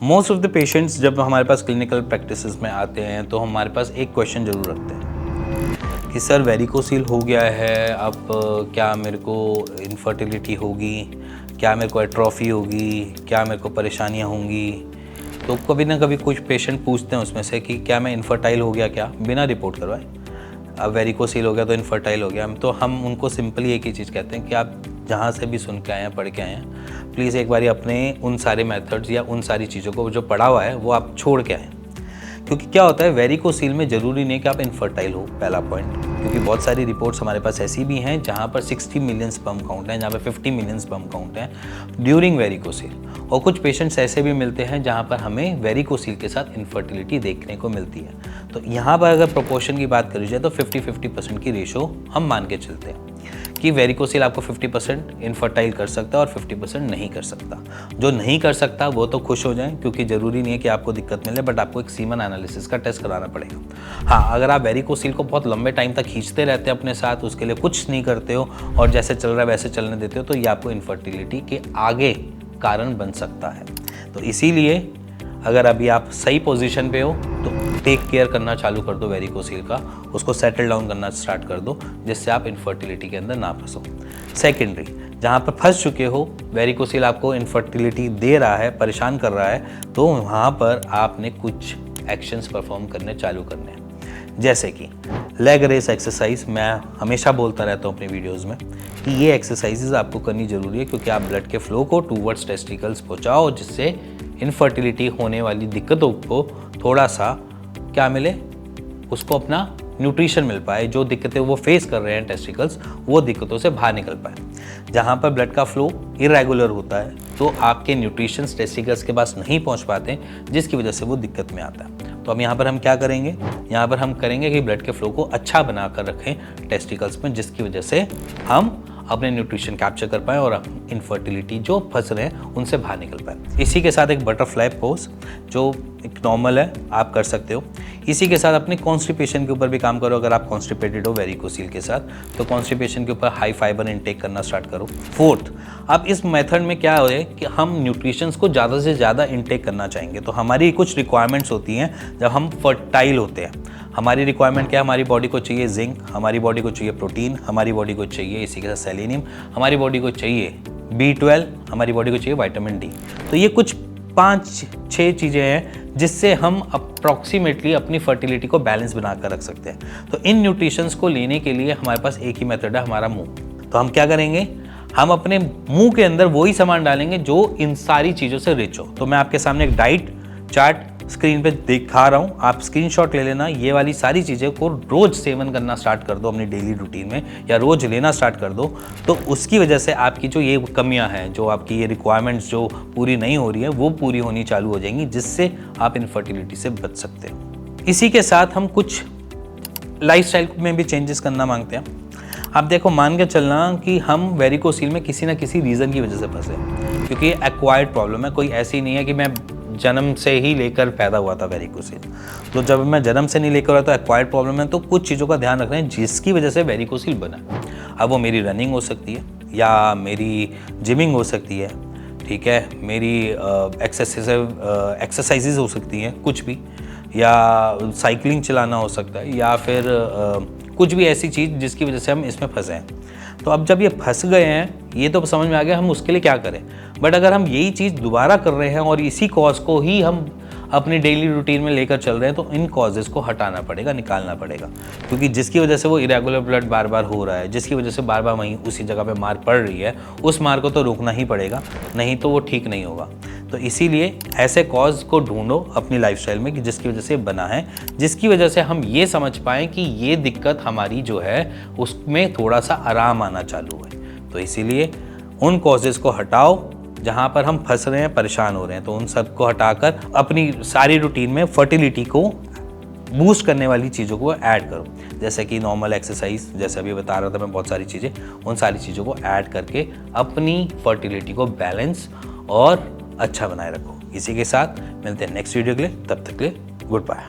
Most of the patients जब हमारे पास clinical practices में आते हैं तो हमारे पास एक क्वेश्चन ज़रूर रखते हैं कि सर वेरिकोसील हो गया है, अब क्या मेरे को इनफर्टिलिटी होगी, क्या मेरे को एट्रोफी होगी, क्या मेरे को परेशानियां होंगी। तो कभी ना कभी कुछ पेशेंट पूछते हैं उसमें से कि क्या मैं इनफर्टाइल हो गया क्या, बिना रिपोर्ट करवाए। अब वेरिकोसील हो गया तो इनफर्टाइल हो गया। तो हम उनको सिंपली एक ही चीज़ कहते हैं कि आप जहाँ से भी सुन के आए हैं, पढ़ के आए हैं, प्लीज़ एक बारी अपने उन सारे मेथड्स या उन सारी चीज़ों को जो पढ़ा हुआ है वो आप छोड़ के आएँ। क्योंकि क्या होता है, वेरिकोसील में ज़रूरी नहीं कि आप इनफर्टाइल हो, पहला पॉइंट। क्योंकि बहुत सारी रिपोर्ट्स हमारे पास ऐसी भी हैं जहाँ पर 60 मिलियन स्पर्म काउंट है, जहाँ पर 50 मिलियन स्पर्म काउंट है ड्यूरिंग वेरिकोसील। और कुछ पेशेंट्स ऐसे भी मिलते हैं जहाँ पर हमें वेरिकोसील के साथ इनफर्टिलिटी देखने को मिलती है। तो यहाँ पर अगर प्रोपोर्शन की बात करी जाए तो 50-50% की रेशो हम मान के चलते हैं कि वेरिकोसील आपको 50% इनफर्टाइल कर सकता है और 50% नहीं कर सकता। जो नहीं कर सकता वो तो खुश हो जाएं, क्योंकि ज़रूरी नहीं है कि आपको दिक्कत मिले, बट आपको एक सीमन एनालिसिस का टेस्ट कराना पड़ेगा। हाँ, अगर आप वेरिकोसील को बहुत लंबे टाइम तक खींचते रहते हैं अपने साथ, उसके लिए कुछ नहीं करते हो और जैसे चल रहा है वैसे चलने देते हो, तो ये आपको इनफर्टिलिटी के आगे कारण बन सकता है। तो इसीलिए अगर अभी आप सही पोजीशन पे हो तो टेक केयर करना चालू कर दो वेरिकोसील का, उसको सेटल डाउन करना स्टार्ट कर दो, जिससे आप इनफर्टिलिटी के अंदर ना फंसो। सेकेंडरी, जहाँ पर फंस चुके हो, वेरिकोसील आपको इनफर्टिलिटी दे रहा है, परेशान कर रहा है, तो वहाँ पर आपने कुछ एक्शंस परफॉर्म करने चालू करने हैं। जैसे कि लेग रेस एक्सरसाइज, मैं हमेशा बोलता रहता हूँ अपनी वीडियोज़ में कि ये एक्सरसाइजेज आपको करनी ज़रूरी है, क्योंकि आप ब्लड के फ्लो को टूवर्ड्स टेस्टिकल्स पहुँचाओ, जिससे इनफर्टिलिटी होने वाली दिक्कतों को थोड़ा सा क्या मिले, उसको अपना न्यूट्रिशन मिल पाए। जो दिक्कतें वो फेस कर रहे हैं टेस्टिकल्स, वो दिक्कतों से बाहर निकल पाए। जहाँ पर ब्लड का फ्लो इरेगुलर होता है तो आपके न्यूट्रिशंस टेस्टिकल्स के पास नहीं पहुँच पाते, जिसकी वजह से वो दिक्कत में आता है। तो अब यहाँ पर हम क्या करेंगे, यहाँ पर हम करेंगे कि ब्लड के फ्लो को अच्छा बना कर रखें टेस्टिकल्स में, जिसकी वजह से हम अपने न्यूट्रिशन कैप्चर कर पाएँ और इनफर्टिलिटी जो फंस रहे हैं उनसे बाहर निकल पाए। इसी के साथ एक बटरफ्लाई पोज जो एक नॉर्मल है, आप कर सकते हो। इसी के साथ अपने कॉन्स्टिपेशन के ऊपर भी काम करो। अगर आप कॉन्स्टिपेटेड हो वेरिकोसील के साथ, तो कॉन्स्टिपेशन के ऊपर हाई फाइबर इनटेक करना स्टार्ट करो। फोर्थ, अब इस मेथड में क्या है कि हम न्यूट्रिशंस को ज़्यादा से ज़्यादा इनटेक करना चाहेंगे। तो हमारी कुछ रिक्वायरमेंट्स होती हैं जब हम फर्टाइल होते हैं। हमारी रिक्वायरमेंट क्या है, हमारी बॉडी को चाहिए जिंक, हमारी बॉडी को चाहिए प्रोटीन, हमारी बॉडी को चाहिए इसी के साथ सेलेनियम, हमारी बॉडी को चाहिए B12, हमारी बॉडी को चाहिए विटामिन डी। तो ये कुछ 5-6 चीज़ें हैं जिससे हम अप्रॉक्सीमेटली अपनी फर्टिलिटी को बैलेंस बना कर रख सकते हैं। तो इन न्यूट्रिशंस को लेने के लिए हमारे पास एक ही मेथड है, हमारा मुंह। तो हम क्या करेंगे, हम अपने मुंह के अंदर वही सामान डालेंगे जो इन सारी चीज़ों से रिच हो। तो मैं आपके सामने एक डाइट चार्ट स्क्रीन पे दिखा रहा हूँ, आप स्क्रीनशॉट ले लेना। ये वाली सारी चीज़ें को रोज़ सेवन करना स्टार्ट कर दो अपनी डेली रूटीन में, या रोज़ लेना स्टार्ट कर दो। तो उसकी वजह से आपकी जो ये कमियां हैं, जो आपकी ये रिक्वायरमेंट्स जो पूरी नहीं हो रही है, वो पूरी होनी चालू हो जाएंगी, जिससे आप इनफर्टिलिटी से बच सकते हो। इसी के साथ हम कुछ लाइफस्टाइल में भी चेंजेस करना मांगते हैं। आप देखो, मान के चलना कि हम वेरिकोसील में किसी ना किसी रीज़न की वजह से फंसे, क्योंकि ये एक्वायर्ड प्रॉब्लम है, कोई ऐसी नहीं है कि मैं जन्म से ही लेकर पैदा हुआ था वेरिकोसील। तो जब मैं जन्म से नहीं लेकर हुआ तो एक्वायर्ड प्रॉब्लम है। तो कुछ चीज़ों का ध्यान रखना है जिसकी वजह से वेरिकोसील बना। अब वो मेरी रनिंग हो सकती है, या मेरी जिमिंग हो सकती है, ठीक है, मेरी एक्सरसाइजेज हो सकती हैं, कुछ भी, या साइकिलिंग चलाना हो सकता है, या फिर कुछ भी ऐसी चीज़ जिसकी वजह से हम इसमें फंसे हैं। तो अब जब ये फंस गए हैं, ये तो समझ में आ गया हम उसके लिए क्या करें। बट अगर हम यही चीज़ दोबारा कर रहे हैं और इसी कॉज को ही हम अपनी डेली रूटीन में लेकर चल रहे हैं, तो इन कॉजेज़ को हटाना पड़ेगा, निकालना पड़ेगा। क्योंकि जिसकी वजह से वो इरेगुलर ब्लड बार बार हो रहा है, जिसकी वजह से बार बार वहीं उसी जगह पे मार पड़ रही है, उस मार को तो रोकना ही पड़ेगा, नहीं तो वो ठीक नहीं होगा। तो इसीलिए ऐसे कॉज को ढूंढो अपनी लाइफस्टाइल में कि जिसकी वजह से बना है, जिसकी वजह से हम ये समझ पाएँ कि ये दिक्कत हमारी जो है उसमें थोड़ा सा आराम आना चालू है। तो इसीलिए उन कॉजेज़ को हटाओ जहाँ पर हम फंस रहे हैं, परेशान हो रहे हैं। तो उन सब को हटाकर अपनी सारी रूटीन में फर्टिलिटी को बूस्ट करने वाली चीज़ों को ऐड करो, जैसे कि नॉर्मल एक्सरसाइज, जैसे अभी बता रहा था मैं, बहुत सारी चीज़ें, उन सारी चीज़ों को ऐड करके अपनी फर्टिलिटी को बैलेंस और अच्छा बनाए रखो। इसी के साथ मिलते हैं नेक्स्ट वीडियो के लिए, तब तक के लिए गुड बाय।